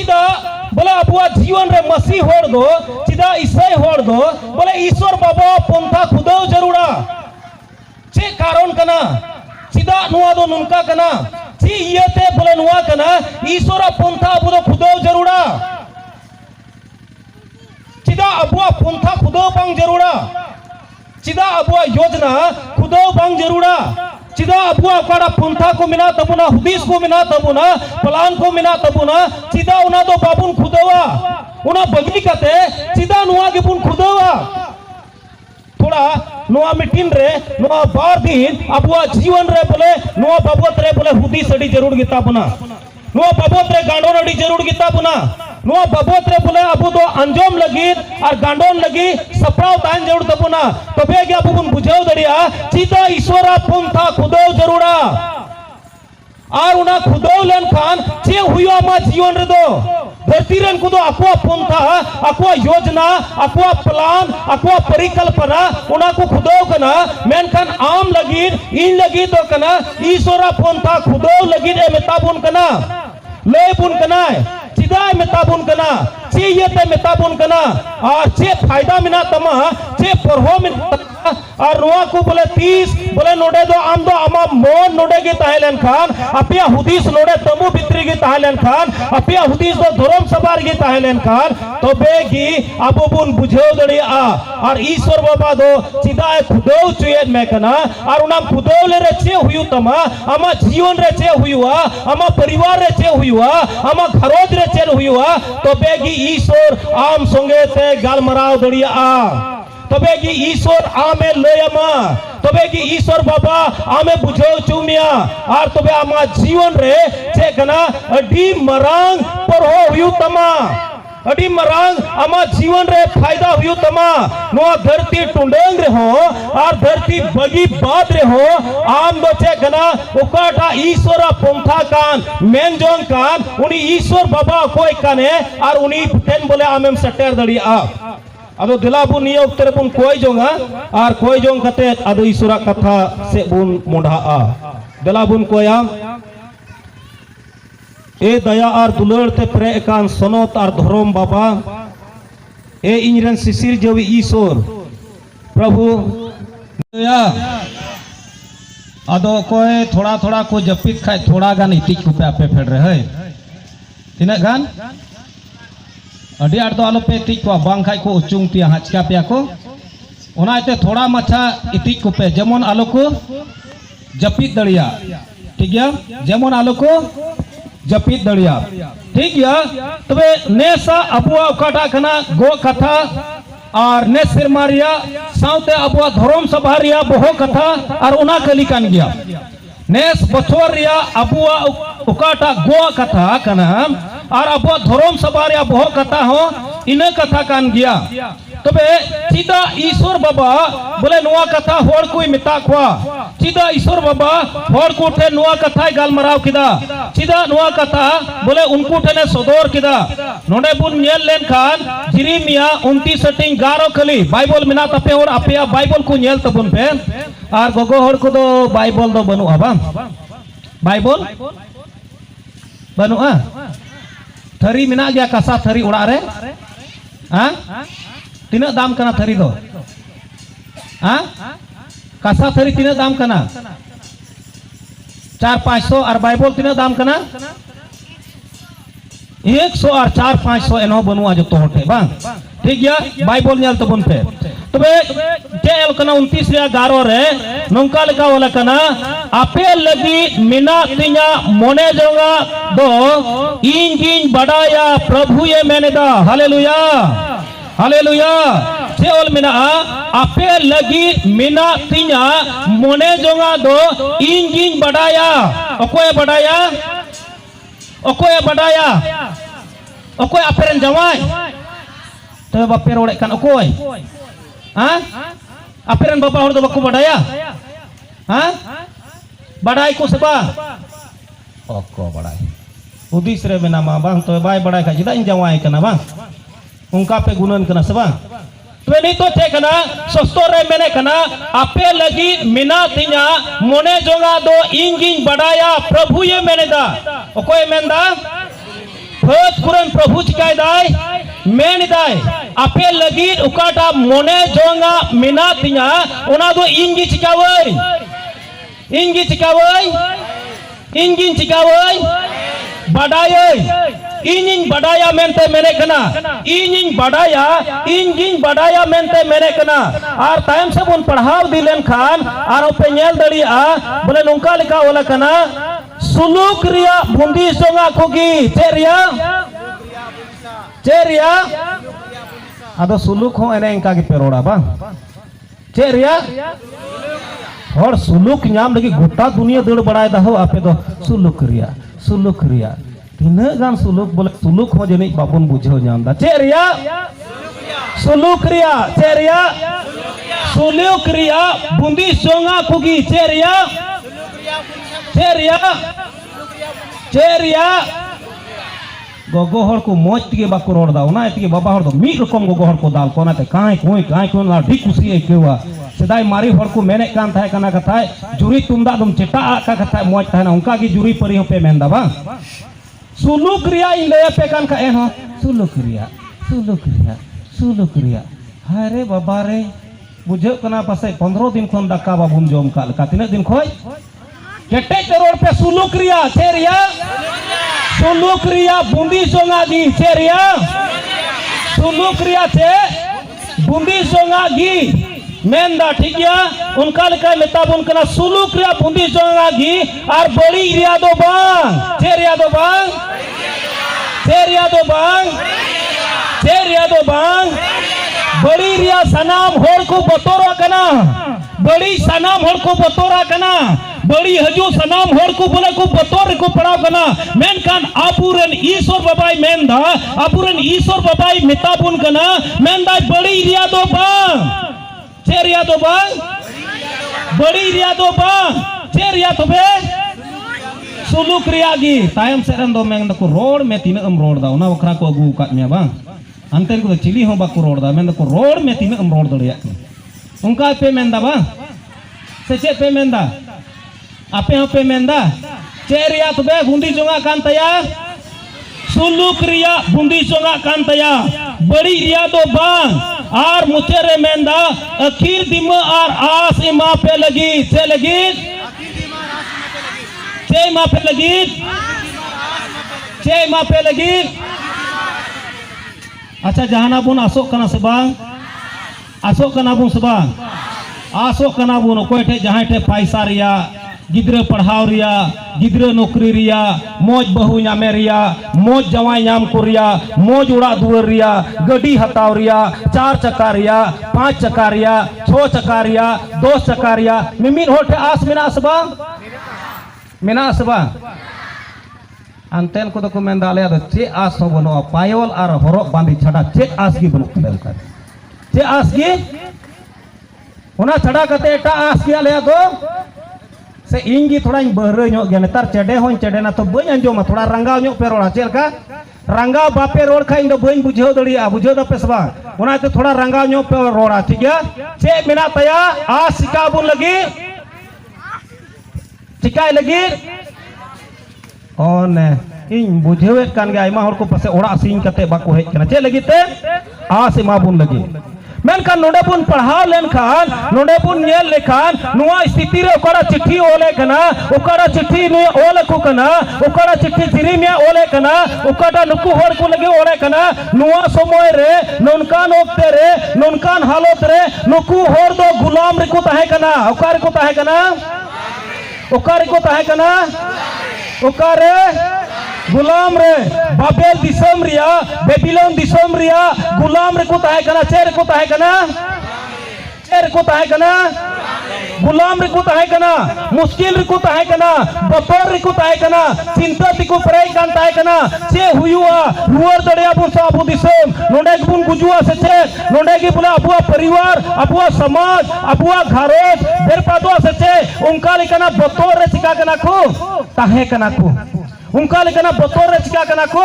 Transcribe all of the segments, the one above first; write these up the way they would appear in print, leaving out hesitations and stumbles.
चिदा बोले अबुआ जीवन रे मसीह होड़ दो चिदा ईसाई होड़ दो बोले ईश्वर बाबा पंथा खुदाव जरूरा चे कारण कना चिदा नुआ दो नुनका कना ची इयते बोले नुआ कना ईश्वर पंथा अबु दो खुदाव जरूरा चिदा अबुआ पंथा खुदाव बांग जरूरा चिदा अबुआ योजना खुदाव बांग जरूरा चिदा अबुआ काड़ा पंथा को मिना तबुना हुदीस को मिना तबुना प्लान को मिना तबुना चिदा उना दो बाबुन खुदावा उना बगी कते चिदा नुआ के पुन खुदावा थोड़ा नुआ मिटिन रे नुआ बार दिन अबुआ जीवन रे बोले नुआ बाबत रे बोले हुदीस अड़ी जरूर गिता बुना नुआ बाबत रे गांडोन अड़ी जरूर गिता बुना नुआ बाबत रे बोले अबु दो अंजोम लगी और गांडोन लगी सपराव तान जरूर तबुना तबे के अबु बुन बुझाव दड़िया चिदा ईश्वरा पंथा खुदाव जरूरा और उना खुदाव लेन खान चे हुआ मा जीवन रे दो धरती रेन को दो अक्वा पंथा अक्वा योजना अक्वा प्लान अक्वा परिकल्पना उना को खुदाव कना मेन खान आम लगी इन लगी तो कना ईश्वरा पंथा खुदाव लगी ए मेताबुन कना ले बुन कना चिदा मेताबुन कना चे ये मेताबुन कना और चे फायदा मिना तमा चे परहो मिना और रुआ को बोले 30 बोले नोडे दो आम दो आमा मोन नोडे के ताहेलन खान अपिया हुदीस नोडे तमु बित्री के ताहेलन खान अपिया हुदीस दो धर्म सबार के ताहेलन खान तो बेगी अबु बुन बुझाव दड़ी आ और ईश्वर बाबा दो चिदा खुदाव चुयन में कना और उना खुदाव ले रे चे हुयु तमा आमा जीवन रे चे हुयुआ आमा परिवार रे चे हुयुआ आमा घरोज रे चे हुयुआ तो बेगी ईश्वर आम संगे ते गालमराव दड़ी आ तबे की ईश्वर आमे लयमा तबे की ईश्वर बाबा आमे बुझाव चुमिया और तबे आमा जीवन रे चे कना अडी मरांग पर हो हुयु तमा अडी मरांग आमा जीवन रे फायदा हुयु तमा नो धरती टुंडेंग रे हो और धरती बगी बात रे हो आम दो चे कना उकाटा ईश्वर पंथा कान मेनजोंग कान उनी ईश्वर बाबा कोई काने और उनी तेन बोले आमेम सटेर दड़ी आ अदो दिलाबुन निया उक्तरे बुन कोई जोंगा और कोई जोंग कते अदो ईश्वरा कथा से बुन मोढ़ा आ दिलाबुन कोया ए दया और दुलड़ ते प्रे एकान सनोत और धर्म बाबा ए इंजरन शिशिर जवी ईश्वर प्रभु दया अदो कोई थोड़ा थोड़ा को जपित खाए थोड़ा गान इतिक को पे आपे फेड़ रहे तिना गान अड़ी आड़ दो आलो पे इतिक को बांग खाई को उचुंग तिया हचका पिया को उनाते थोड़ा मच्छा इतिक को पे जेमन आलो को जपित दड़िया ठीक है जेमन आलो को जपित दड़िया ठीक है तबे नेसा अबुआ उकाटा कना गो कथा और ने सिरमारिया साउते अबुआ धर्म सभा रिया बहु कथा और उना कली कान गया नेस बछोर रिया अबुआ उकाटा गो कथा कना और अबुआ धर्म सभा रिया बहु कथा हो इने कथा कान गया तबे चिदा ईश्वर बाबा बोले नुआ कथा होड़ कोई मिता खुआ चिदा ईश्वर बाबा होड़ को उठे नुआ कथा गालमराव किदा चिदा नुआ कथा बोले उनको ठने सदोर किदा नोडे बुन नेल लेन खान जिरिमिया 29 सेटिंग 11 खली बाइबल मिना तपे और अपिया बाइबल को नेल तबुन पे और गोगो होड़ को दो बाइबल दो बनुआ बा बाइबल बनुआ थरी मिना गया कसा थरी उड़ा रे हां तीना दाम कना थरी दो हाँ कसा थरी तीना दाम कना 400-500 और बाइबल तीना दाम कना 100 और 400-500 एनो बनुआ जो तो होटे बांग ठीक है बाइबल नेल तबन पे तबे जेल कना 29 रे 11 रे नंका लगा वाला कना आपे लगी मिना तिना मोने जोगा दो इंजिन बड़ाया प्रभु ये मैंने दा हालेलुया हालेलुया सेवल मिना आपे लगी मिना तिना मोने जोंगा दो इंजिन बढ़ाया ओकोए बढ़ाया ओकोए अपेरन जवाई तो बापेर ओड़े कान ओकोए हां अपेरन बाबा होड़ दो बाको बढ़ाया हां बढ़ाई को सबा ओको बढ़ाई उदिस रे मेना मा बांग तो बाय बढ़ाई का जिदा इन जवाई कना बांग उनका पे गुणन कना सबा तो नहीं तो थे कना सस्तो रे मैंने कना आपे लगी मिना तिना मोने जोंगा दो इंजिन बढ़ाया प्रभु ये मैंने दा ओकोए मेंदा धोत कुरन प्रभु चिकाय दाय मेन दाय आपे लगी उकाटा मोने जोंगा मिना तिया ओना दो इंगी चिकावई इंगी चिकावई इंगी चिकावई बाडाय इनिंग बडाया मेनते मेरे कना इनिंग बडाया इंगिंग बडाया मेनते मेरे कना और टाइम से बुन पढ़ाव दिलेन खान और पे नेल दड़िया बोले नोंका लिखा ओला कना सुलूक रिया बुंदी सोंगा खोगी चेरिया अदो सुलूक हो एने इनका की पेरोड़ा बा चेरिया और सुलूक नाम लगी गोटा दुनिया दड़ बड़ाय दा हो आपे दो सुलूक रिया तीना गान सुलूक बोले सुलूक हो जनी बाबुन बुझो नाम दा चेरिया सुलूक रिया बुंदी सोंगा खुगी चेरिया गोगो हर को मौज तिगे बाको रोड दा ओना एतिगे बाबा हर दो मी रकम गोगो हर को दाल कोना ते काई कोई ना ढी खुशी एकेवा सेदाय मारी हर को मेने कान थाय कना कथाय जुरी तुमदा दम चेटा का कथाय मौज थाना उनका की जुरी परी हो पे मेंदा बा सुलूक रिया इन ले पे कान का एन हो सुलूक रिया हाय रे बाबा रे बुझो कना पासे 15 दिन खन दक्का बाबुम जोम का लका तिने दिन खोय केटे रोड पे सुलूक रिया चेरिया सुलूक रिया बुंदी सोंगा गी चेरिया सुलूक रिया चे बुंदी सोंगा गी मेंदा ठीक गया उनका लेका मेताबुन कना सुलूक रिया बुंदी सोंगा गी और बड़ी रिया दो बांग बड़ी रिया सनाम होड़ को बतोरा कना बड़ी सनाम होड़ को बतोरा कना बड़ी हजू सनाम होड़ को बोले को बतोर को पड़ाव कना मेन कान आपुरन ईश्वर बाबाई मेंदा आपुरन ईश्वर बाबाई मेताबुन कना मेंदा बड़ी रिया दो बांग बड़ी रिया दो बांग चेरिया तो बे सुलूक रिया गी तायम सेरन दो मेंदा को रोड में तीन रोड दा ओना वखरा को अगू का मिया बा अंतन को चिली हो बाको रोड दा मेंदा को रोड में तीन रोड दड़िया उनका पे मेंदा बा से चे पे मेंदा आपे हो पे मेंदा चेरिया तो बे बुंदी जोंगा कान तया सुलूक रिया बुंदी जोंगा कान तया बड़ी रिया दो बांग और मुचेरे मेंदा अखीर दिम और आस इमा पे लगी से लगी चे मा पे लगी अच्छा जहाना बुन आसोक कना से बांग आसोक कना बुन कोई ठे जहां ठे पैसा रिया गिद्रे पढ़ाव रिया गिद्रे नौकरी रिया मौज बहु नामे रिया मौज जवाई नाम को रिया मौज उड़ा दुआर रिया गड्डी हताव रिया 4 चक्का रिया 5 चक्का रिया 6 चक्का रिया 2 चक्का रिया मिमिन होठे आस मिना सबा अंतेन को तो मेन दाले चे आस हो बनो पायोल और हरक बांदी छड़ा चे आस की बनो चे आस की ओना छड़ा कते एटा आस की आले दो से इंगी थोड़ा बहरे ᱧᱚᱜ गया नेतार चेडे हों चेडे ना तो बई अंजोमा थोड़ा रंगाव ᱧᱚᱜ पे रोड़ा चेलका रंगाव बापे रोड खा इन दो बई बुझाव दड़िया बुझाव द पेसबा ओना ते थोड़ा रंगाव ᱧᱚᱜ पे रोड़ा ठीक है चे मेना तया आस सिका बुन लगी चिकाय लगी ओने इन बुझेवे कान गे आइमा हर को पासे ओड़ा सिंग कते बाको हेज कना चे लगी ते आस मा बुन लगी मेनखान नोडे बुन पढ़ाव लेनखान नोडे बुन नेल लेखान नुआ स्थिति रे ओकरा चिट्ठी ओले कना ओकरा चिट्ठी ने ओले को कना ओकरा चिट्ठी जिरी में ओले कना ओकरा नुकु होर को लगे ओले कना नुआ समय रे नोनकान ओक्ते रे नोनकान हालत रे नुकु होर दो गुलाम रे को ताहे कना ओकारे को ताहे कना ओकारे गुलाम रे बाबेल दिसम रिया बेबीलोन दिसम रिया गुलाम रे को ताहे कना चेर को ताहे कना गुलाम रे को ताहे कना मुश्किल रे को ताहे कना बतर रे को ताहे कना चिंता तिको परे कान ताहे कना चे हुयुआ रुवर दड़िया बुन सा अबु दिसम नोडे बुन गुजुआ से चे नोडे की बोला अबुआ परिवार अबुआ समाज अबुआ घरोज बेरपादुआ से चे उनका लेकना बतर रे चिका कना को ताहे कना को उनका लेकना बतर रे चिका कना को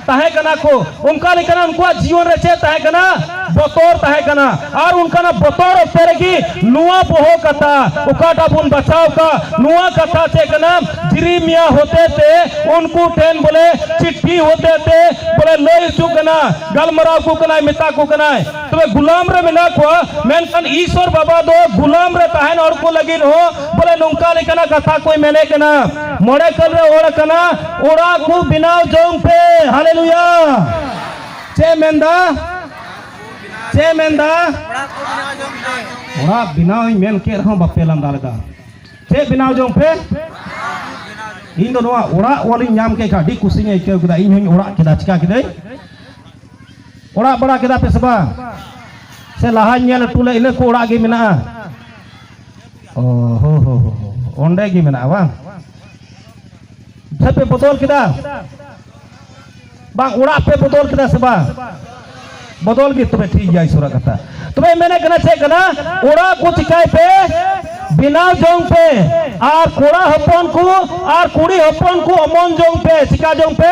ताहे कना को उनका लेकना उनका जीवन रे चे ताहे कना बतौर ताहे कना और उनका बतौर तेरेगी नुआ बोहो कथा उकाटा बुन बचाव का नुआ कथा चे कना जिरीमिया होते थे उनको टेन बोले चिट्ठी होते थे बोले लई चुकना गलमराव को कना मिता को कना तो गुलाम रे मिना को मेनकन ईश्वर बाबा दो गुलाम रे ताहेन और को लगिन हो बोले नुंका लेकना कथा कोई मेने कना मोड़े कर रे ओड़ कना ओड़ा को बिनाव जोंग पे हालेलुया चे मेंदा ओड़ा बिनाव मेन के रहो बापे लंदा लगा चे बिनाव जोंग पे इन दो नोआ ओड़ा वाली नाम के गाड़ी कुसिंग ए के इन हम ओड़ा केदा चिका केदे ओड़ा बड़ा केदा पे सबा से लाहा नेल टुले इने को ओड़ा गे मेना ओ हो ओंडे गे मेना बा पे बदल केदा बांग ओड़ा पे बदल केदा सबा बदल गे तबे ठीक जाय सुरा कथा तबे मैंने कना छे कना ओड़ा को चिकाय पे बिना जोंग पे और कोड़ा हपन को और कुड़ी हपन को अमन जोंग पे चिका जोंग पे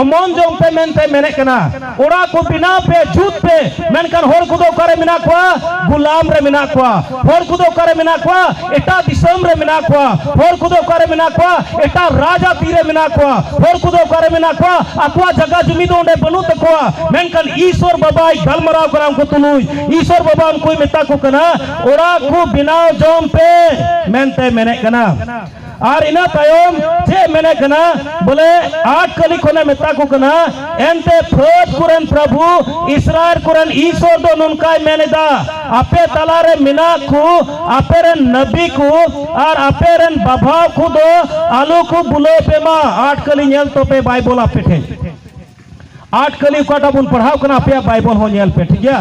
अमन जोंग पे मेनते मेने कना ओड़ा को बिना पे झूठ पे मेनकन होर कुदो करे मिना कोआ गुलाम रे मिना कोआ होर कुदो करे मिना कोआ एटा दिसम रे मिना कोआ होर कुदो करे मिना कोआ एटा राजा तीरे मिना कोआ होर कुदो करे मिना कोआ अकवा जगह जमी दो ओंडे बनु तकोआ मेनकन ईश्वर बाबा गलमराव कराम को तुलुई ईश्वर बाबा उनको मिता को कना ओड़ा को बिना जोंग पे मेनते मेने कना और इना तायम जे मेने कना बोले 8 कली कोने मिता को कना एंते फट कुरन प्रभु इस्राएल कुरन ईश्वर दो नुनकाय मेने दा आपे तलारे मिना को आपेरन नबी को और आपेरन बाबा को दो आलू को बुलो पे मा 8 कली नेल तो पे बाइबल आपे थे 8 कली काटा बुन पढ़ाव कना अपया बाइबल हो नेल पे ठीक गया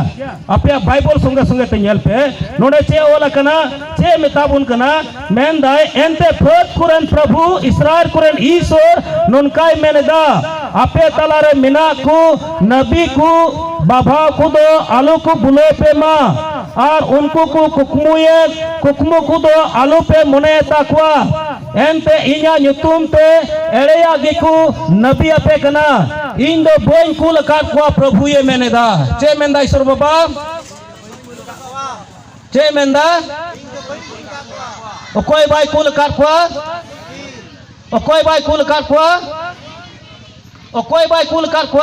अपया बाइबल संगे संगे ते नेल पे नोडे चे ओला कना चे मिताबुन कना मेन दाय एंते फट कुरन प्रभु इस्राएल कुरन ईश्वर नुनकाय मेने दा आपे तलारे मिना को नबी को बाबा को दो आलू को बुले पे मा और उनको को कुकमु को दो आलू पे मुने ताकवा एंते इन्या nyutum पे एड़ेया गिकु नबी अपे कना इन दो बोइन कुल काट को प्रभु ये मैंने दा चे मेंदा ईश्वर बाबा चे मेंदा ओकोय बाय कुल काट को ओकोय बाय कुल काट को ओकोय बाय कुल काट को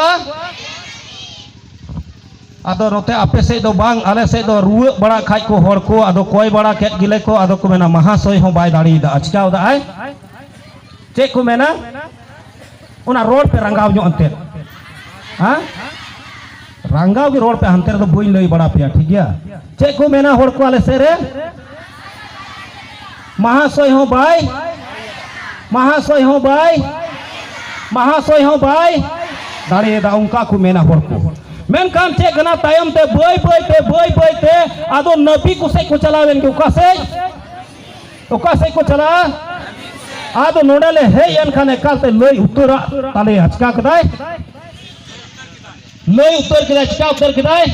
आदो रोते आपे से दो बांग आले से दो रुए बड़ा खाई को होड़ को आदो कोई बड़ा केट गिले को आदो को मेना महासोय हो बाय दाड़ी दा अचकाव दा आय चे को मेना उना रोड पे रंगाव जो अंते हां रंगाव की रोड पे अंते तो बुई लई बड़ा पिया ठीक गया चे को मेना होड़ को आले से रे महासोय हो बाय महासोय हो बाय महासोय हो बाय दाड़ी दा उनका को मेना होड़ को मेनकान चे गना तायम ते बोय बोय ते आदो नबी को से को चलावेन के ओका से को चला आदो नोडले हे यन खाने कालते लई उत्तरा ताले हचका कदाय लई उत्तर कदाय हचका उत्तर कदाय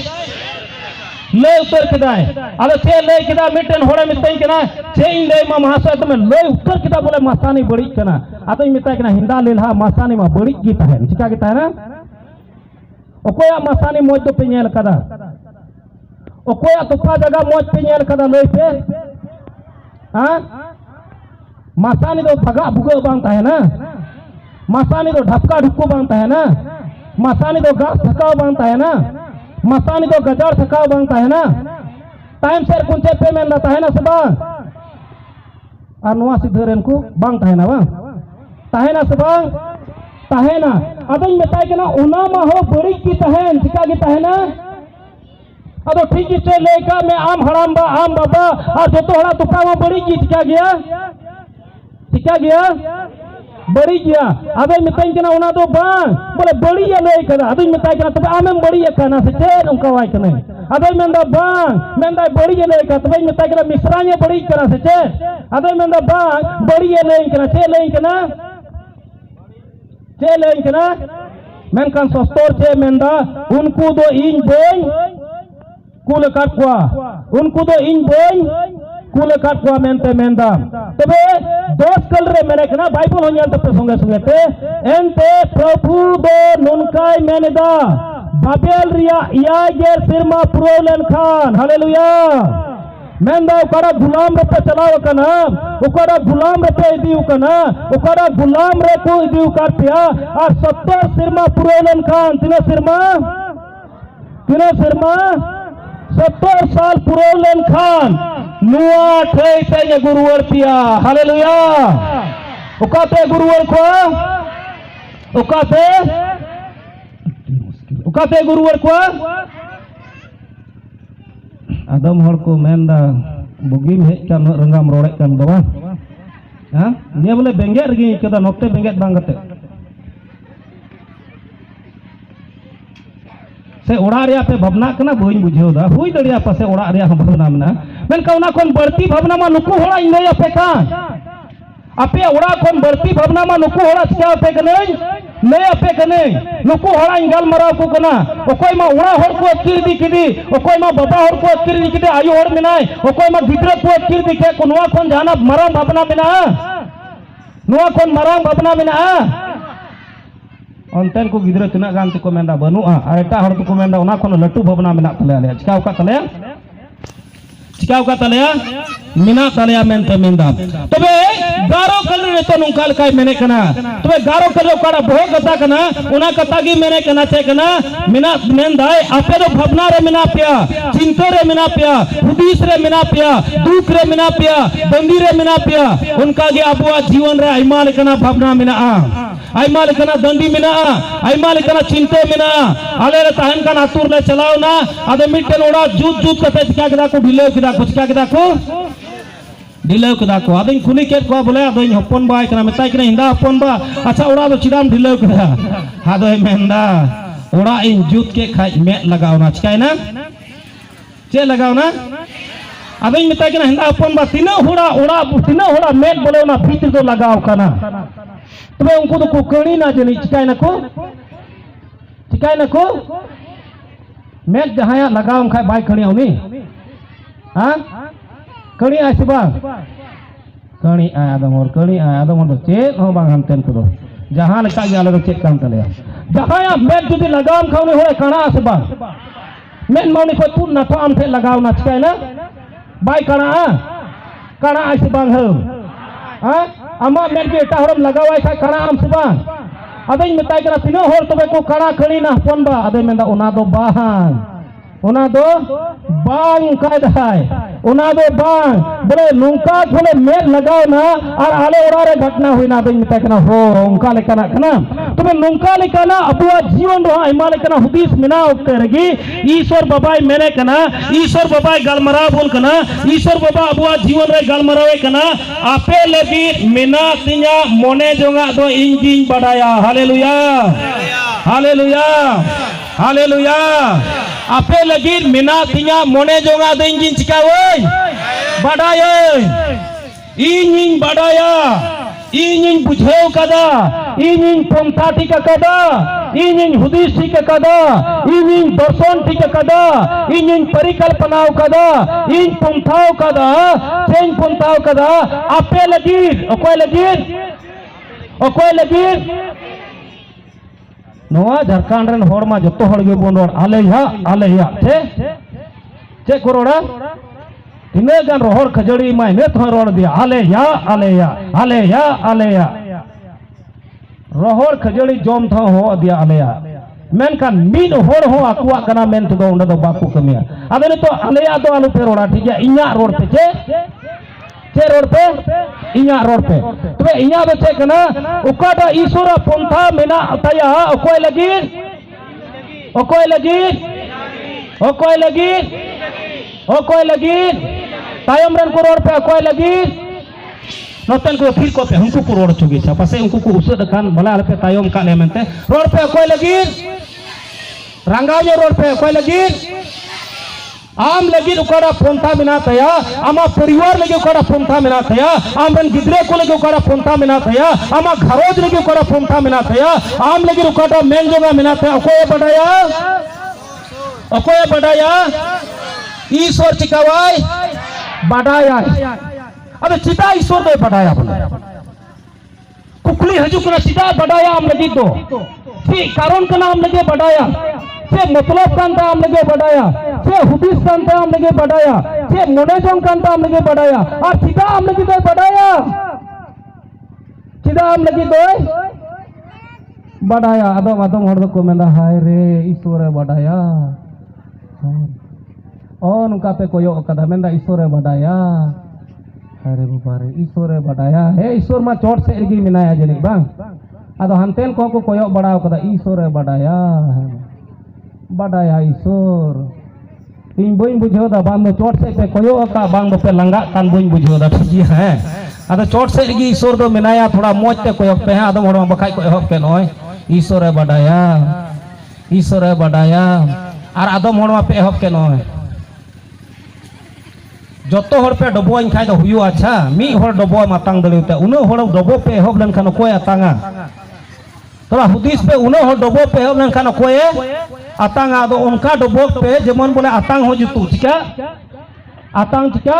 लई उत्तर कदाय आदो चे लई कदा मिटन होड़े मितई कना चे इन लई मा महाशय तमे लई उत्तर कदा बोले मस्तानी बड़ी कना आदो मितई कना हिंदा लेलहा मस्तानी मा बड़ी की ताहे चिका की ताहे ना ओकोया मस्तानी मोज तो पे नेल कदा ओकोया तुपा जगह मोज पे नेल कदा लई पे हां मस्तानी तो भगा भुगा बांग ताहे ना मस्तानी तो ढपका ढुक्को बांग ताहे ना मस्तानी तो गास थकाव बांग ताहे ना मस्तानी तो गजार थकाव बांग ताहे ना टाइम सेर कुंचे पे मेन दा ताहे ना सबा अनुवा सिद्धरेन को बांग ताहे ना बा ताहे ना सबा ताहे ना अदो मेताय के ना उना मा हो बड़ी की तहन चिका की तहना अदो ठीक से लेका में आम हराम बा आम बाबा और जो तो हड़ा तुका मा बड़ी की चिका गया बड़ी गया अबे मिताई के ना उना तो बा बोले बड़ी या ले करा अदो मिताई के ना तबे आमें बड़ी या कना से चे उनका वाई कने अदो मेंदा बा मेंदा बड़ी या ले का तबे मिताई के ना मिश्राया बड़ी करा से चे अदो मेंदा बा बड़ी या ले कना चे ले कना चे ले कना मेनकान सस्तर चे मेंदा उनको दो इन बोई कुल काटवा उनको दो इन बोई कुल अकाद को मेनते मेनदा तबे 10 कल रे मेने कना बाइबल हो ᱧᱮᱞ तपे संगे संगे ते एनते प्रभु दो नुनकाय मेनेदा बाबेल रिया इया गे सिरमा पुरो लेनखान हालेलुया मेनदा उकारा गुलाम रे पे चलाव कना उकारा गुलाम रे पे इदी कना उकारा गुलाम रे को इदी उकार पिया और 70 सिरमा पुरो लेनखान तिना सिरमा 70 साल पुरो लेनखान नुआ ठे ते गुरुवर पिया हालेलुया उकाते गुरुवर को उकाते गुरुवर को आदम हर को मेनदा बुगी में हेजकान रंगाम रोड़े कान दो हां ने बोले बेंगे रगी कदा नोते बेंगे बांगते से ओड़ा रे पे भावना कना बई बुझेव दा हुई दड़िया पासे ओड़ा रे भावना मना मेनका उना कोन बढ़ती भावना मा नुकु होड़ा इन लय पे का आपे ओड़ा कोन बढ़ती भावना मा नुकु होड़ा क्या पे कने ले आपे कने नुकु होड़ा इन गाल मराव को कना ओकोय मा ओड़ा हर को अकिर दी किदी ओकोय मा बाबा हर को अकिर दी किदी आयु हर मिनाय ओकोय मा गिद्रा को अकिर दी के कोनवा कोन जाना मराव भावना मिना नुआ कोन मराव भावना मिना अंतन को गिद्रा तना गान को मेंदा बनुआ और एटा हर को मेंदा उना कोन लट्टू भावना मिना तले आले चिकाव का तले मिना तले मेनते मेंदा तबे गारो कल रे तो नुकाल काय मेने कना तबे गारो कल ओकाड़ा बहु कथा कना उना कथा गी मेने कना चे कना मिना मेंदाय आपे दो भावना रे मिना पिया चिंता रे मिना पिया हुदीस रे मिना पिया दुख रे मिना पिया बंदी रे मिना पिया उनका गे आबुआ जीवन रे आइमा लेकना भावना मिना आइमा लेकना दंडी मिना आइमा लेकना चिंता मिना आले रे तहन कान आतुर ले चलाओ ना आदे मिटन ओड़ा जूत जूत कते क्या कदा को ढिले कदा कुछ क्या कदा को ढिले कदा को आदे खुली केट को बोले आदे हपन बाय कना मेताय कना हिंदा हपन बा अच्छा ओड़ा दो चिदाम ढिले कदा आदे मेंदा ओड़ा इन जूत के खाय मे लगाओ ना चिकाय ना चे लगाओ ना आदे मेताय कना हिंदा हपन बा तिना होड़ा मेट बोले ना भीतर दो लगाओ कना तबे उनको तो कणी ना जनी चिकाय ना को मेट जहां लगाओ खाय बाय खणी उनी हां कणी आय से बा कणी आय आदम और चेत हो बांग हमतेन को जहां लका गे आले तो चेत काम तले जहां मेट जुदी लगाओ खाउने होय कणा से बा मेट मौनी को तू ना तो आम थे लगाओ ना चिकाय ना बाय कणा आय से बांग हो हां अमा मेट के एटा हरम लगावाय खाय कणा आम से बा आदे मेताय कना तिना होर तबे को कणा खणी ना हपन बा आदे मेंदा ओना दो बांग काय दाय ओना दो बांग बोले नुंका बोले मेल लगाओ ना और आले ओड़ा रे घटना हुई ना आदे मेताय कना हो उनका लेकना कना तबे नुंका लेकना अबुआ जीवन रो आइमा लेकना हुदीस मिना उक्ते रगी ईश्वर बाबाय मेने कना ईश्वर बाबाय गलमरा बोल कना ईश्वर बाबा अबुआ जीवन रे गलमरावे कना आपे लगी मिना तिया मोने जोंगा दो इंजिन बडाया हालेलुया हालेलुया हालेलुया आपे लगी मिना तिया मोने जोंगा दो इंजिन चिकावय बडाया इंजिन बडाया इंजिन बुझेव कदा इंजिन पंथा ठीक कदा इंजिन हुदीस ठीक कदा इंजिन दर्शन ठीक कदा इंजिन परिकल्पनाव कदा इन पंथाव कदा चेंज पंथाव कदा आपे लगी ओकोय लगी नोआ झारखंड रन होड़ मा जतो होड़ गे बोन रोड आलेया चे को रोड़ा तिने गान रोहर खजड़ी माय ने तो रोड दिया आलेया रोहर खजड़ी जोम था हो दिया आलेया मेनखान मिद होड़ हो आकुआ कना मेन तो उंडा दो बाकू कमिया आदे तो आलेया दो आलू पे रोड़ा ठीक है इया रोड पे चे रोड पे इया रोड पे तबे इया दो चे कना उकाटा ईश्वर पंथा मेना तया ओकोय लगी तायम रन को रोड पे ओकोय लगी नोतन को फिर को पे हमको को रोड चुगी छ पासे उनको को उसद कान भला पे तायम का ले मेनते रोड पे ओकोय लगी रंगाव रोड पे ओकोय लगी आम लगी उकाड़ा पंथा मिना तया आमा परिवार लगी उकाड़ा पंथा मिना तया आम रन गिद्रे को लगी उकाड़ा पंथा मिना तया आमा घरोज लगी उकाड़ा पंथा मिना तया आम लगी उकाड़ा मेन जोगा मिना तया ओकोय बडाया ईश्वर चिकावाय बड़ाया अब चिता ईश्वर दो बड़ाया बोले कुकली हजुकना चिता बड़ाया आम लगी दो सी कारण कना आम लगे बड़ाया से मतलब कांता आम लगे बड़ाया से हुदिस कांता आम लगे बड़ाया से मोनेजों कांता आम लगे बड़ाया और चिता आम लगी दो बड़ाया चिता आम लगी दो बड़ाया आदम आदम हर को मेना हाय रे ईश्वर बड़ाया और उनका पे कोई कदा मेना ईश्वर बड़ाया अरे बुबारे ईश्वर बड़ाया हे ईश्वर मा चोट से एगी मिनाया जनी बांग आदो हंतेल को कोयो बड़ाव कदा ईश्वर बड़ाया बड़ाया ईश्वर इन बई बुझो दा बांग चोट से पे कोयो का बांग पे लंगा कान बई बुझो दा ठीक है आदो चोट से एगी ईश्वर दो मिनाया थोड़ा मोज ते कोयो पे आदो हड़मा बखाई को एहब पे नय ईश्वर बड़ाया और आदम हड़मा पे एहब के नय जोतो हर पे डबो इन खाय दो हुयो अच्छा मी हर डबो मातांग दलेते उनो हर डबो पे एहब लन खान कोय आतांगा तोरा हुदिस पे उनो हर डबो पे एहब लन खान कोय आतांगा दो उनका डबो पे जेमन बोले आतांग हो जुतु ठीक है आतांग ठीक है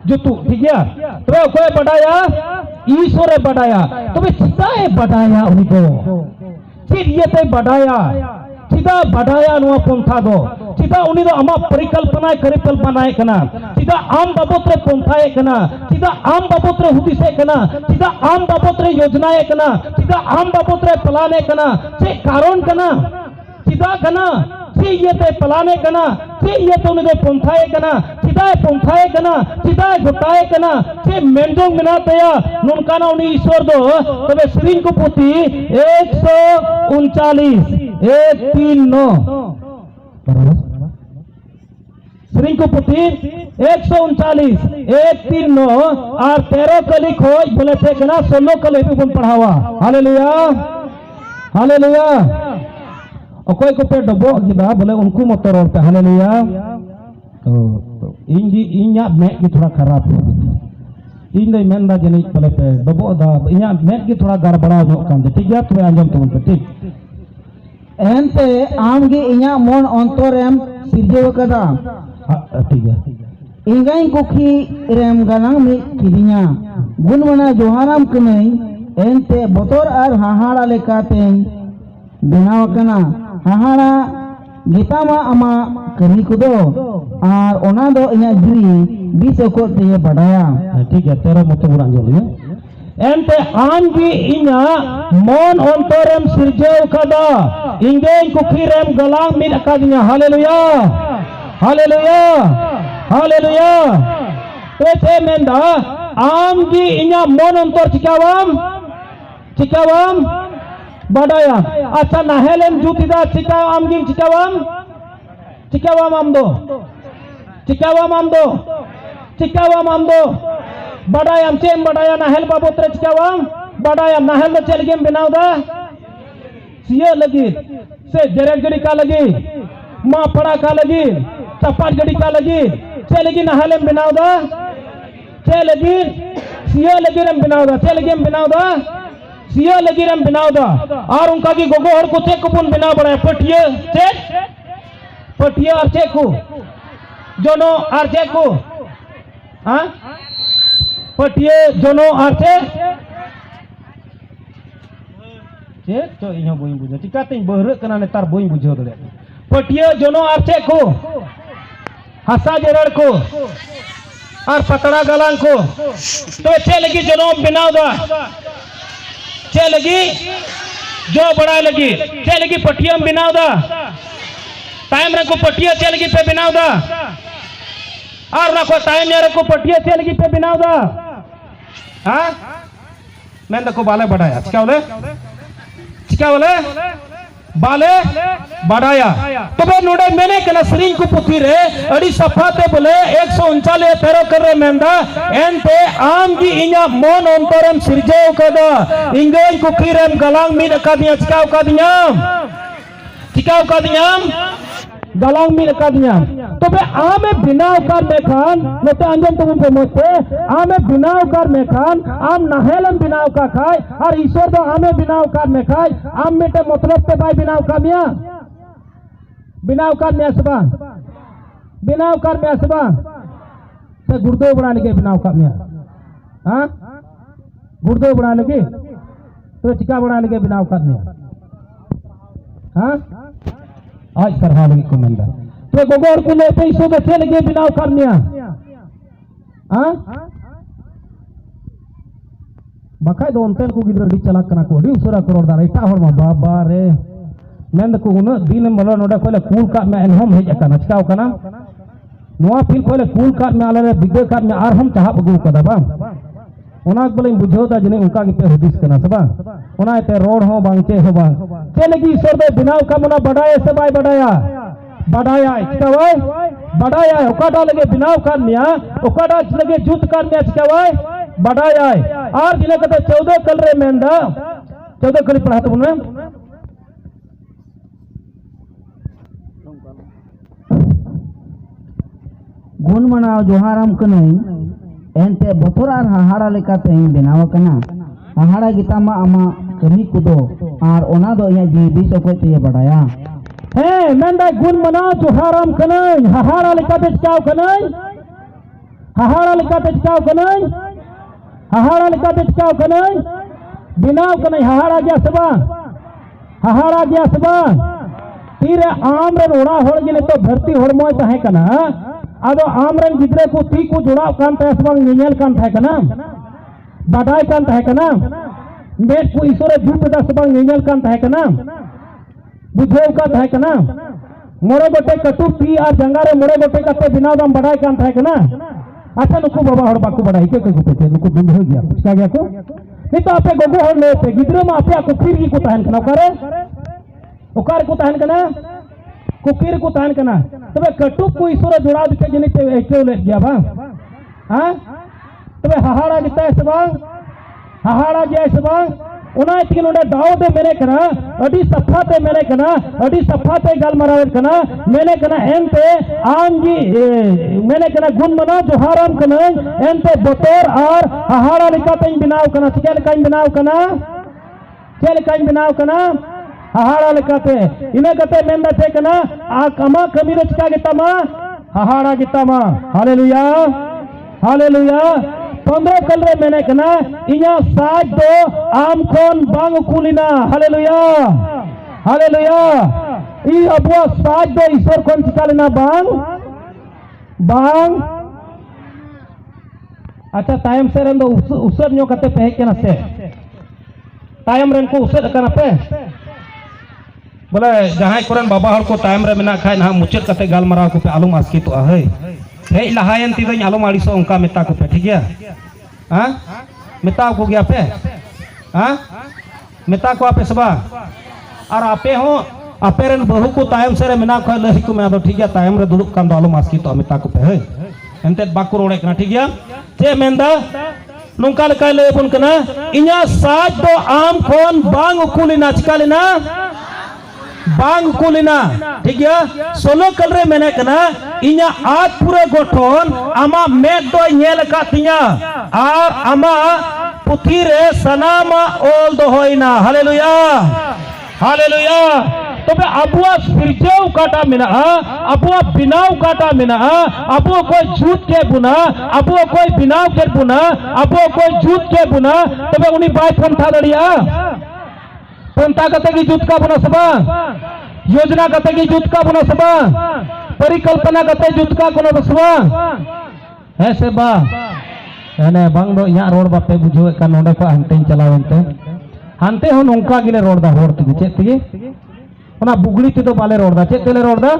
जुतु ठीक है तो कोई बड़ाया ईश्वर बड़ाया तो वे चिताए बड़ाया उनको फिर ये ते बड़ाया चिता बड़ाया नुआ पंथा दो चिता उनी दो अमा परिकल्पना कना चिता आम बाबत रे पंथाए कना चिता आम बाबत रे हुदिसे कना चिता आम बाबत रे योजनाए कना चिता आम बाबत रे प्लाने कना से कारण कना चिता कना से ये ते प्लाने कना से ये तो उनी दो पंथाए कना चिता पंथाए कना चिता गोटाए कना से मेंजोंग मिना तया नुनकाना उनी ईश्वर दो तबे श्रींग को पुती 139 139 बराबर श्री को पुती 139 139 और 13 कली खोज बोले थे कि ना 16 कली भी बन पढ़ावा हालेलुया हालेलुया और कोई को पे डबो गिदा बोले उनको मत रोल पे हालेलुया तो इन्या में की थोड़ा खराब हो इन दे मेन दा जनी बोले पे डबो दा इन्या में की थोड़ा गड़बड़ा हो काम दे ठीक है तो आंजम तुम पे ठीक एनते आम गे इन्या मन अंतरेम सिरजेव कदा ठीक है इंगाई कुखी रेम गनांग में किरिया गुणमना जोहाराम कनई एनते बतोर और हाहाड़ा लेकाते बनाव कना हाहाड़ा गीतामा अमा करी कुदो और ओना दो इन्या गिरी 20 को ते बड़ाया ठीक है 13 मत बुरान जो लिया एंते आम की इन्या मन अंतरम सिरजेव कदा इंगेन कुखीरेम गलांग मिल अकादिया हालेलुया हालेलुया हालेलुया ते मेंदा आम की इन्या मन अंतर चिकावाम बड़ाया अच्छा नाहेलेम जुतिदा चिका आम की चिकावाम आम दो बड़ायाम चेम बड़ाया नाहेल बाबत रे चिकावाम बड़ाया नाहेल दो चल गेम बनाव दा सिया लगी से जरेक गड़ी का लगी माँ पड़ा का लगी चपाट गड़ी का लगी से लगी नाहेलेम बनाव दा से लगी सिया लगी रम बनाव दा से लगी बनाव दा सिया लगी रम बनाव दा और उनका की गोगो हर को चेक कुपन बनाव बड़ा पटिया और चेक को जोनो और चेक को हाँ पटिए जोनो आरते चेक तो इन्हों बोई बुझा चिकाते बहरे कना नेतार बोई बुझो दले पटिए जोनो आरते को हसा जरड़ को और पकड़ा गलांग को तो चे लगी जोनो बिनाव दा चे लगी जो बड़ा लगी चे लगी पटियम बिनाव दा टाइम रखो पटिया चे लगी पे बिनाव दा और ना को टाइम यार को पटिया चे लगी पे बिनाव दा हाँ मैं देखो बाले बढ़ाया क्या बोले बाले बढ़ाया तो बे नोड़े मैंने कना श्री को पुथी रे अड़ी सफाते बोले 139 तेरो कर रे मेंदा एनते आम की इन्या मन अंतरम सिरजेव कदा इंगेन कुखीरेम गलांग मिद कादिया चिकाव कादियाम गलांग मिल कादियाम तो बे आमे बिनाव कर मेखान नते अंजम तुम पे मोते आमे बिनाव कर मेखान आम नहेलम बिनाव का खाए और ईश्वर तो आमे बिनाव कर मेखाए आम मेटे मतलब पे भाई बिनाव का मिया बिनाव कर में असबा से गुर्दो बड़ा लगे बनाव का मिया हाँ गुर्दो बड़ा लगे तो चिका बड़ा लगे बनाव का मिया हाँ आज सरहा लगे को मंदा तो गोगोर को ले पैसों के चले लगे बनाव का मिया हाँ बखाई दो उनतेल को गिद्र डी चला कना को डी उसरा करोड़ दार इटा हर मा बाबा रे मेंद को उन दिन मलो नोडे कोले कूल का में एनहम हेज कना चिकाव कना नोआ फिर कोले कूल का में आले बिगे का में आर हम चाह बगु कदा बा ओना बोले बुझो दा जने उनका के पे हदिस कना सबा ओना ते रोड हो बांचे हो बा के लगी ईश्वर दे बिनाव का मना बढ़ाए से बाय बढ़ाया बढ़ाया चिकावे बढ़ाया ओकाडा लगे बिनाव का मिया ओकाडा लगे जुत का मिया चिकावे बढ़ाया और जिले कहते 14 कल रे मेंदा 14 कल पढ़ा तो उन्हें गुण मनाव जोहाराम कनई एंते बतोरार हाहाड़ा लेकाते बेनाव कना हाहाड़ा गीता मा आमा कमी कुदो और ओना दो या जी बीस ओको ते बढ़ाया हे मेंदा गुण मनाव जोहाराम कनई हाहाड़ा लेकाते चाव कनई हाहाड़ा लेकाते चाव कनई हाहाड़ा लेकाते चिकाव कनई बिनाव कनई हाहाड़ा गया सबा तीर आम रे ओड़ा होड़ गिले तो धरती होड़मोय तहे कना आदो आम रे गिद्रे को ती को जोड़ाव कान तहे सबंग नियल कान तहे कना बाडाय कान तहे कना मेट को ईश्वरे जुप दा सबंग नियल कान तहे कना बुझेव का तहे कना मोरे गोटे कटु ती आ जंगारे मोरे गोटे कते बिनाव दम बाडाय कान तहे कना अच्छा नुकु बाबा हर बाकु बढ़ाई के को पे नुकु दिन हो गया क्या गया को नहीं तो आपे गोगो हर ले पे गिद्रो मा आपे को फिर की को तहन कना ओकार को तहन कना कुकीर को तहन कना तबे कटुक को ईश्वर जोड़ा दिखे जनी पे एके ले गया बा हां तबे हाहाड़ा गिता सबा हाहाड़ा गया सबा उना तिन ओडे दाव दे मेरे कना अडी सफा ते मेरे कना अडी सफा ते गल मरावे कना मेने कना एनते आम जी मेने कना गुण मना जोहाराम कना एनते बतोर और हाहाड़ा लिकाते बिनाव कना चेल काइन बिनाव कना चेल काइन बिनाव कना हाहाड़ा लिकाते इने कते मेंदा ते कना आ कमा कमी रे चिका गितामा हाहाड़ा गितामा हालेलुया हालेलुया 15 कल रे मेने कना इया साज दो आम कोन बांग कुलिना हालेलुया हालेलुया ई अबुआ साज दो ईश्वर कोन चिकालेना बांग बांग अच्छा तायम से रेन दो उसर न्यो कते पे केना से तायम रेन को उसर कना पे बोले जहां कोरन बाबा हर को तायम रे मेना खाय ना मुचत कते गालमाराव को पे आलम आसकी तो है हे लहायन ती दई आलम आड़ी सो उनका मेता को पे ठीक है हां मेता को गया पे हां मेता को आपे सबा और आपे हो आपे रेन बहु को तायम से रे मेना खाय लही को मेना तो ठीक है तायम रे दुदुक कान आलम आसकी तो मेता को पे है एंते बाकु रोड़े कना ठीक है चे मेंदा नोंका लका ले बन कना इया साज दो आम खोन बांग कुलिना चिकालेना बांग कुलिना ठीक है 16 कल रे मेने कना इया आज पूरे गोठन आमा मेद दो नेल का तिया और आमा पुथी रे सनामा ओल दो होइना हालेलुया हालेलुया तबे अबुआ सिरजेव काटा मेना अबुआ बिनाव काटा मेना अबुआ कोई झूठ के बुना अबुआ कोई बिनाव के बुना अबुआ कोई झूठ के बुना तबे उनी बाय फोन था दड़िया पंता कते की जुत का बना सबा योजना कते की जुत का बना सबा परिकल्पना कते जुत का बना सबा है सेबा एने बांग दो या रोड बापे बुझो का नोडे को हंते चलावनते हंते हो नोंका गिले रोड दा होर तिगे चेत तिगे ओना बुगड़ी ते तो बाले रोड दा चेत तेले रोड दा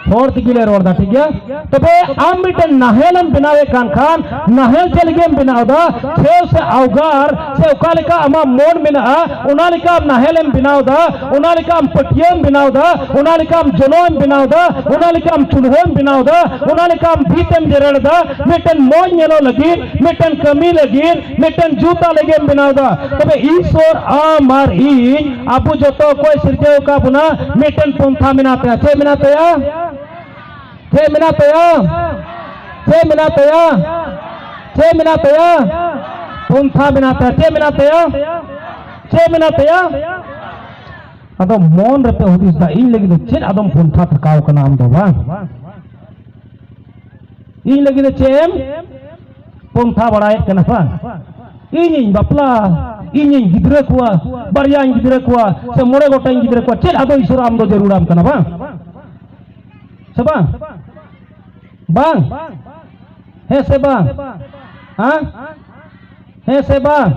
होर तिगिले रोड दा ठीक है तबे आम मिटन नाहेलम बनावे कान खान नाहेल चल गेम बनावदा सेव से अवगार से उकालिका अमा मोड मिना उनालिका नाहेलम बनावदा उनालिका पटियम बनावदा उनालिका जनोम बनावदा उनालिका चुनहोम बनावदा उनालिका भीतम जरड़दा मिटन मोज नेलो लगी मिटन कमी लगी मिटन जूता लगे बनावदा तबे ईश्वर आमार ई अबु जतो कोई सिरजेव का बुना मिटन पंथा मिनाते छे मिनाते छे मिनाते पंथा मिनाते छे मिनाते अदो मोन रते हुदिस दा इन लगी चेद आदम पंथा थकाव कना आम दो बा इन लगे चेम पंथा बड़ाए कना बा इन बापला इन गिद्रे कुआ बारिया गिद्रे कुआ से मोड़े गोटाई गिद्रे कुआ चेल आदो ईश्वर आम दो जरूर आम कना बा से बांग हे से बांग हाँ हे से बांग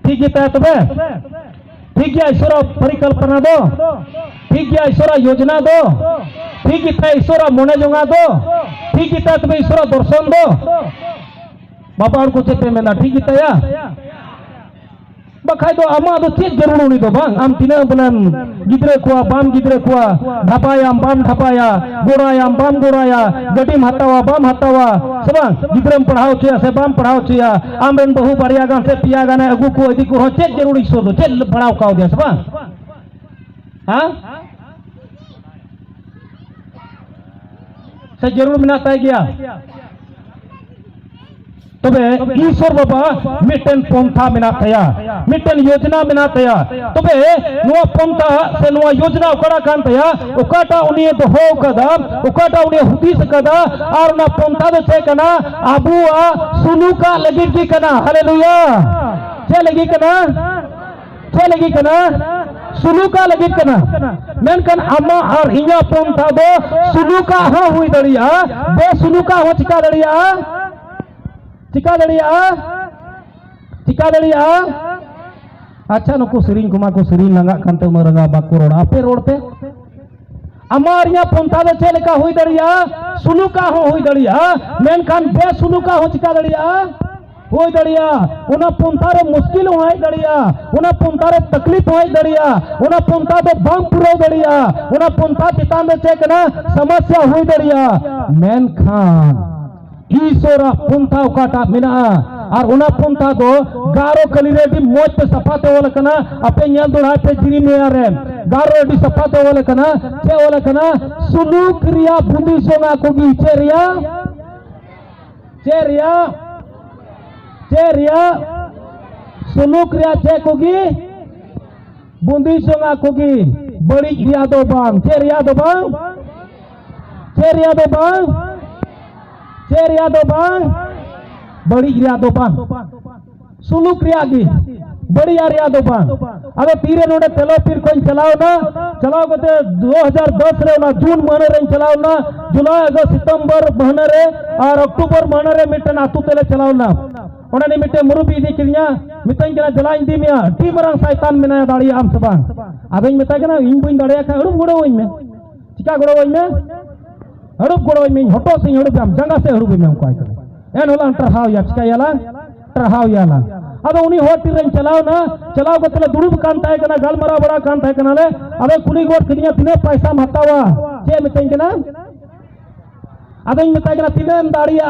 ठीक है तबे ठीक है ईश्वर परिकल्पना दो ठीक है ईश्वर योजना दो ठीक है ईश्वर मने जोंगा दो ठीक है तबे ईश्वर दर्शन दो बाबा को चेते मेना ठीक है या बखाय दो आमा दो चेत जरूर उनी दो बांग आम तिना बुलन गिद्रे कुआ बाम गिद्रे कुआ ढापायाम बाम ढापाया गोड़ायाम बाम गोड़ाया गटीम हतावा बाम हतावा सबा गिद्रेम पढ़ाओ चिया से बाम पढ़ाओ चिया आम रेन बहु बारिया गान से पिया गाने अगु को इदी को चेत जरूर इसो दो चेत पढ़ाओ काओ दिया सबा हां से जरूर मिनाता है गया तबे ईश्वर बाबा मिटन पंथा मेना थया मिटन योजना मेना थया तबे नुआ पंथा से नुआ योजना ओकड़ा कान थया ओकाटा उनी दोहो कदा ओकाटा उनी हुदीस कदा और ना पंथा दो छे कना आबुआ सुलूका लगी की कना हालेलुया छे लगी कना सुलूका लगी कना मेनकन अम्मा और इया पंथा दो सुलूका हो हुई दड़िया बे सुलूका हो चिका दड़िया अच्छा नुकु सिरिंग कुमा को सिरिंग लंगा खंते मरंगा बाको रोड आपे रोड पे अमारिया पंथा दो चेलेका हुई दड़िया सुलूका हो हुई दड़िया मेनखान बे सुलूका हो चिका दड़िया हुई दड़िया उना पंथा रे मुश्किल होई दड़िया उना पंथा रे तकलीफ होई दड़िया उना पंथा दो बाम पुरो दड़िया उना पंथा चितान दे चेकना समस्या हुई दड़िया मेनखान ईश्वर पंथा ओकाटा मेना और उना पंथा दो गारो कलिरेडी मोज पे सफाते वाला कना अपे न्याल दोड़ा पे जिरी में आ रहे गारो रेडी सफाते वाला कना चे वाला कना सुलूक रिया बुंदी सोना कोगी चेरिया सुलूक रिया चे कोगी बुंदी सोना कोगी बड़ी रिया दो बांग चेरिया दो बांग बड़ी रियादो बांग सुलूक रियागी बड़ी रियादो बांग अबे तीरे नोडे तेलो फिर कोई चलाओ गते 2010 रे ना जून महीने रे चलाओ ना जुलाई अगस्त सितंबर महीने रे और अक्टूबर महीने रे मिटन आतु तेले चलाओ ना ओने मिटे मुरुबी दी किनिया मितन केना जला इंदी मिया टी मरंग शैतान मेना दाड़ी आम सबा अबेन मिता केना इन बुइन दाड़िया का हड़ुम गोड़ो वइन में चिका गोड़ो वइन में हड़ुप गोड़ो में हटो से हड़ुप जाम जंगा से हड़ुप में को आइते एन होला टरहाव या चिका याला अब उनी होट रेन चलाओ गतले दुड़ुब कान ताय कना गलमरा बड़ा कान ताय कना ले अबे कुली गोट किनिया तिने पैसा हतावा चे मितें कना अबे मिताय कना तिने दाड़िया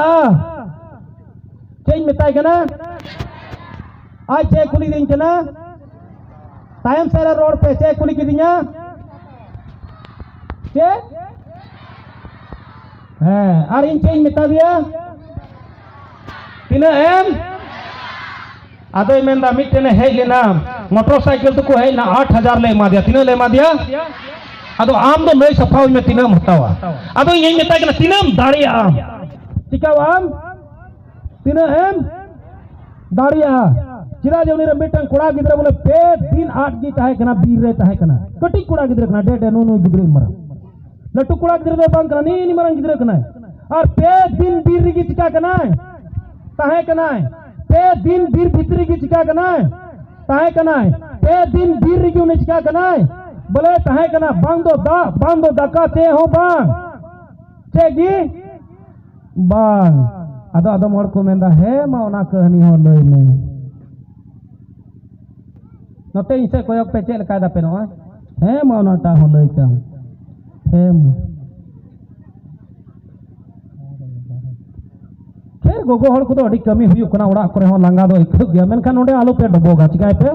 चे मिताय कना आय चे कुली दिन कना टाइम सेरा रोड पे चे कुली किदिया चे और इन चेंज मिता दिया तिना एम आदो मेंदा मिटने है लेना मोटरसाइकिल तो को है ना 8000 ले मा दिया तिना ले मा दिया आदो आम दो नई सफाई में तिना हतावा आदो यही मिता के तिना दाड़िया आम चिकावा आम तिना एम दाड़िया चिरा जो ने मिटन कुड़ा गिदरे बोले पे दिन 8 गी ताहे कना बीर रे ताहे कना कटी कुड़ा गिदरे कना डेडे नो गिदरे मरा लट्टू कुड़ा गिदरे दो बांग कना नी मरन गिदरे कना और पे दिन बीर गी चिका कना ताहे कना पे दिन बीर भितरी की चिका कना ताहे कना पे दिन बीर गी उन्हें चिका कना बोले ताहे कना बांधो दका ते हो बांग चेगी बांग आदो आदो मोड़ को मेंदा है मा ओना कहानी हो लई में नते इसे कोयक पे चेल कायदा पे नो है मा ओना ता हो लई का है फिर गोगो हड़ को अड़ी कमी हुई कना ओड़ा करे हो लांगा दो इक गया मेनखान ओडे आलो पे डबोगा चिकाय पे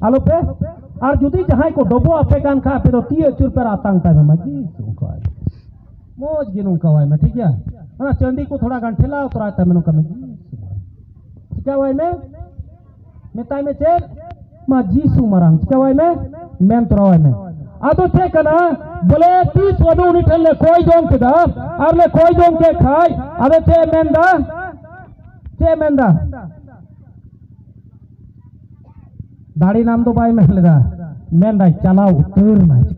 आलो पे और जुदी जहां को डबो आपे कान खा पे तो 30 चुर पर आतंक ता मजी सुकाय मोज गिनु कवाय में ठीक है ना चंदी को थोड़ा गान ठेला उतरा ता मेनो कमी चिका वाय में मेताय में चेर मा जीसु मरंग चिका वाय में मेन तोराय में आदो चे कना बोले तीस वधु उनी ठन ले कोई जोंग केदा और ले कोई जोंग के खाई आदो चे मेंदा दाड़ी नाम तो बाय मेहलेदा मेंदा चलाओ उतर ना